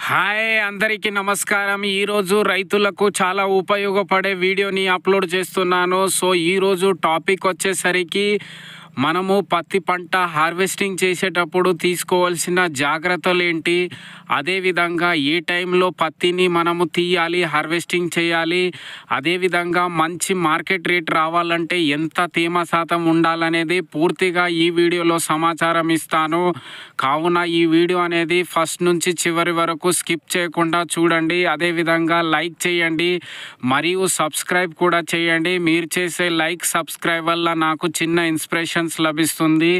Hi అందరికీ నమస్కారం. ఈరోజు రైతులకు చాలా ఉపయోగపడే వీడియోని అప్లోడ్ చేస్తున్నాను. సో ఈరోజు టాపిక్ వచ్చేసరికి మనము పత్తి పంట హార్వెస్టింగ్ చేసేటప్పుడు తీసుకోవాల్సిన జాగ్రత్తలు ఏంటి, అదేవిధంగా ఏ టైంలో పత్తిని మనము తీయాలి, హార్వెస్టింగ్ చేయాలి, అదేవిధంగా మంచి మార్కెట్ రేట్ రావాలంటే ఎంత తేమ శాతం ఉండాలనేది పూర్తిగా ఈ వీడియోలో సమాచారం ఇస్తాను. కావున ఈ వీడియో అనేది ఫస్ట్ నుంచి చివరి వరకు స్కిప్ చేయకుండా చూడండి. అదేవిధంగా లైక్ చేయండి మరియు సబ్స్క్రైబ్ కూడా చేయండి. మీరు చేసే లైక్ సబ్స్క్రైబ్ వల్ల నాకు చిన్న ఇన్స్పిరేషన్స్ లభిస్తుంది.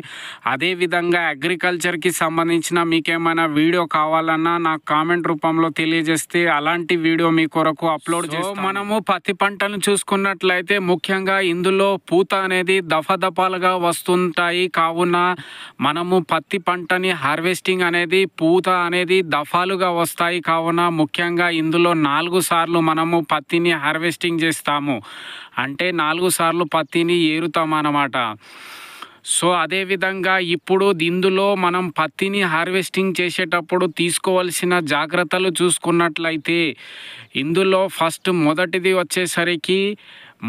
అదేవిధంగా అగ్రికల్చర్కి సంబంధించిన మీకేమైనా వీడియో కావాలన్నా నాకు కామెంట్ రూపంలో తెలియజేస్తే అలాంటి వీడియో మీ కొరకు అప్లోడ్ చేస్తాను. మనము పత్తి పంటను చూసుకున్నట్లయితే ముఖ్యంగా ఇందులో పూత అనేది దఫాదఫాలుగా వస్తుంటాయి. కావున మనము పత్తి పంటని హార్వెస్టింగ్ అనేది పూత అనేది దఫాలుగా వస్తాయి. కావున ముఖ్యంగా ఇందులో 4 సార్లు మనము పత్తిని హార్వెస్టింగ్ చేస్తాము. అంటే 4 సార్లు పత్తిని ఏరుతాం అన్నమాట. సో అదేవిధంగా ఇప్పుడు ఇందులో మనం పత్తిని హార్వెస్టింగ్ చేసేటప్పుడు తీసుకోవాల్సిన జాగ్రత్తలు చూసుకున్నట్లయితే ఇందులో మొదటిది వచ్చేసరికి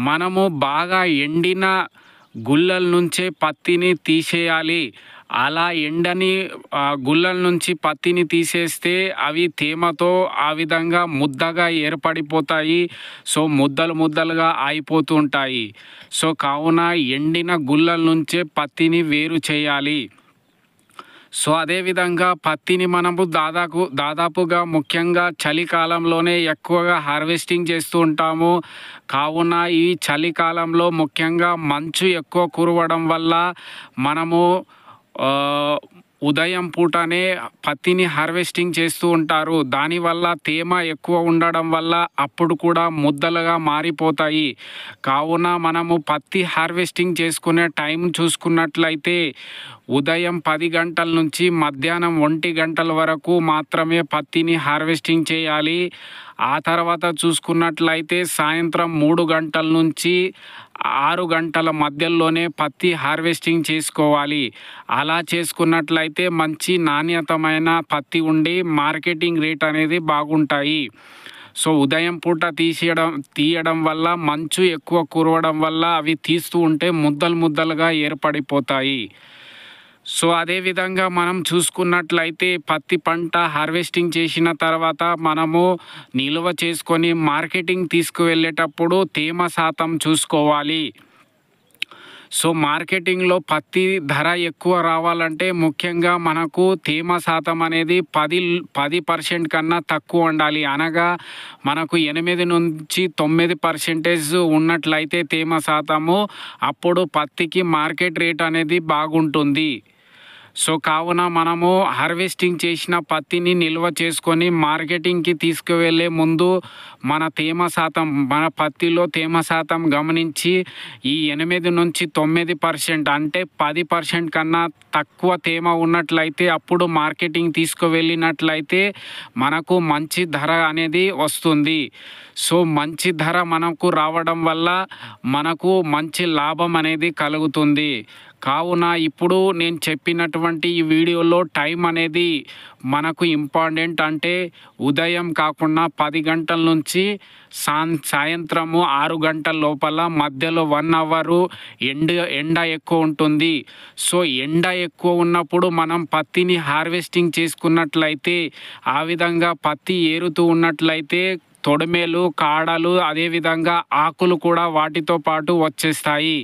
మనము బాగా ఎండిన గుల్లల నుంచే పత్తిని తీసేయాలి. అలా ఎండని గుల్లల నుంచి పత్తిని తీసేస్తే అవి తేమతో ఆ విధంగా ముద్దగా ఏర్పడిపోతాయి. సో ముద్దలుగా అయిపోతూ ఉంటాయి. సో కావున ఎండిన గుల్లల నుంచే పత్తిని వేరు చేయాలి. సో అదేవిధంగా పత్తిని మనము దాదాపుగా ముఖ్యంగా చలికాలంలోనే ఎక్కువగా హార్వెస్టింగ్ చేస్తూ ఉంటాము. కావున ఈ చలికాలంలో ముఖ్యంగా మంచు ఎక్కువ కురవడం వల్ల మనము ఉదయం పూటనే పత్తిని హార్వెస్టింగ్ చేస్తూ ఉంటారు. దానివల్ల తేమ ఎక్కువ ఉండడం వల్ల అప్పుడు కూడా ముద్దలుగా మారిపోతాయి. కావున మనము పత్తి హార్వెస్టింగ్ చేసుకునే టైం చూసుకున్నట్లయితే ఉదయం 10 గంటల నుంచి మధ్యాహ్నం 1 గంటల వరకు మాత్రమే పత్తిని హార్వెస్టింగ్ చేయాలి. ఆ తర్వాత చూసుకున్నట్లయితే సాయంత్రం 3 గంటల నుంచి 6 గంటల మధ్యలోనే పత్తి హార్వెస్టింగ్ చేసుకోవాలి. అలా చేసుకున్నట్లయితే మంచి నాణ్యతమైన పత్తి ఉండి మార్కెటింగ్ రేట్ అనేది బాగుంటాయి. సో ఉదయం పూట తీయడం వల్ల మంచు ఎక్కువ కురవడం వల్ల అవి తీస్తూ ఉంటే ముద్దలుగా ఏర్పడిపోతాయి. సో అదేవిధంగా మనం చూసుకున్నట్లయితే పత్తి పంట హార్వెస్టింగ్ చేసిన తర్వాత మనము నిల్వ చేసుకొని మార్కెటింగ్ తీసుకువెళ్ళేటప్పుడు తేమ శాతం చూసుకోవాలి. సో మార్కెటింగ్లో పత్తి ధర ఎక్కువ రావాలంటే ముఖ్యంగా మనకు తేమ శాతం అనేది 10% కన్నా తక్కువ ఉండాలి. అనగా మనకు 8 నుంచి 9% ఉన్నట్లయితే తేమ శాతము అప్పుడు పత్తికి మార్కెట్ రేట్ అనేది బాగుంటుంది. సో కావున మనము హార్వెస్టింగ్ చేసిన పత్తిని నిల్వ చేసుకొని మార్కెటింగ్కి తీసుకువెళ్ళే ముందు మన పత్తిలో తేమ శాతం గమనించి ఈ 8 నుంచి 9% అంటే 10% కన్నా తక్కువ తేమ ఉన్నట్లయితే అప్పుడు మార్కెటింగ్ తీసుకువెళ్ళినట్లయితే మనకు మంచి ధర అనేది వస్తుంది. సో మంచి ధర మనకు రావడం వల్ల మనకు మంచి లాభం అనేది కలుగుతుంది. కావున ఇప్పుడు నేను చెప్పినటువంటి ఈ వీడియోలో టైం అనేది మనకు ఇంపార్టెంట్. అంటే ఉదయం కాకుండా 10 గంటల నుంచి సాయంత్రము 6 గంటల లోపల మధ్యలో 1 అవరు ఎండ ఎక్కువ ఉంటుంది. సో ఎండ ఎక్కువ ఉన్నప్పుడు మనం పత్తిని హార్వెస్టింగ్ చేసుకున్నట్లయితే ఆ విధంగా పత్తి ఏరుతూ ఉన్నట్లయితే తొడిమేలు, కాడలు, అదేవిధంగా ఆకులు కూడా వాటితో పాటు వచ్చేస్తాయి.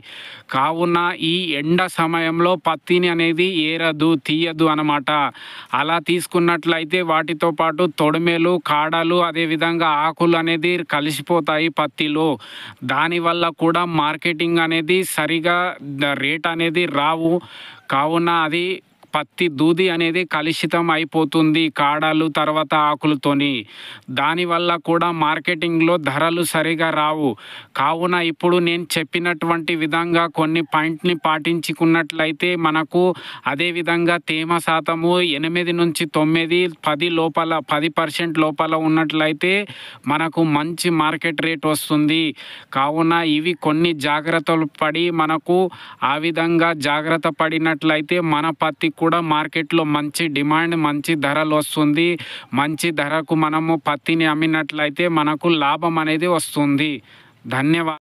కావున ఈ ఎండ సమయంలో పత్తిని అనేది తీయదు అన్నమాట. అలా తీసుకున్నట్లయితే వాటితో పాటు తొడిమేలు, కాడలు, అదేవిధంగా ఆకులు అనేది కలిసిపోతాయి పత్తిలో. దానివల్ల కూడా మార్కెటింగ్ అనేది సరిగా రేట్ అనేది రావు. కావున అది పత్తి దూది అనేది కలుషితం అయిపోతుంది కాడలు తర్వాత ఆకులతోని. దానివల్ల కూడా మార్కెటింగ్లో ధరలు సరిగా రావు. కావున ఇప్పుడు నేను చెప్పినటువంటి విధంగా కొన్ని పాయింట్ని పాటించుకున్నట్లయితే మనకు అదేవిధంగా తేమ శాతము 8 నుంచి 9, 10% లోపల ఉన్నట్లయితే మనకు మంచి మార్కెట్ రేట్ వస్తుంది. కావున ఇవి కొన్ని జాగ్రత్తలు పడి మనకు ఆ విధంగా జాగ్రత్త పడినట్లయితే మన పత్తి కూడా మార్కెట్లో మంచి డిమాండ్, మంచి ధరలు వస్తుంది. మంచి ధరకు మనము పత్తిని అమ్మినట్లయితే మనకు లాభం అనేది వస్తుంది. ధన్యవాదాలు.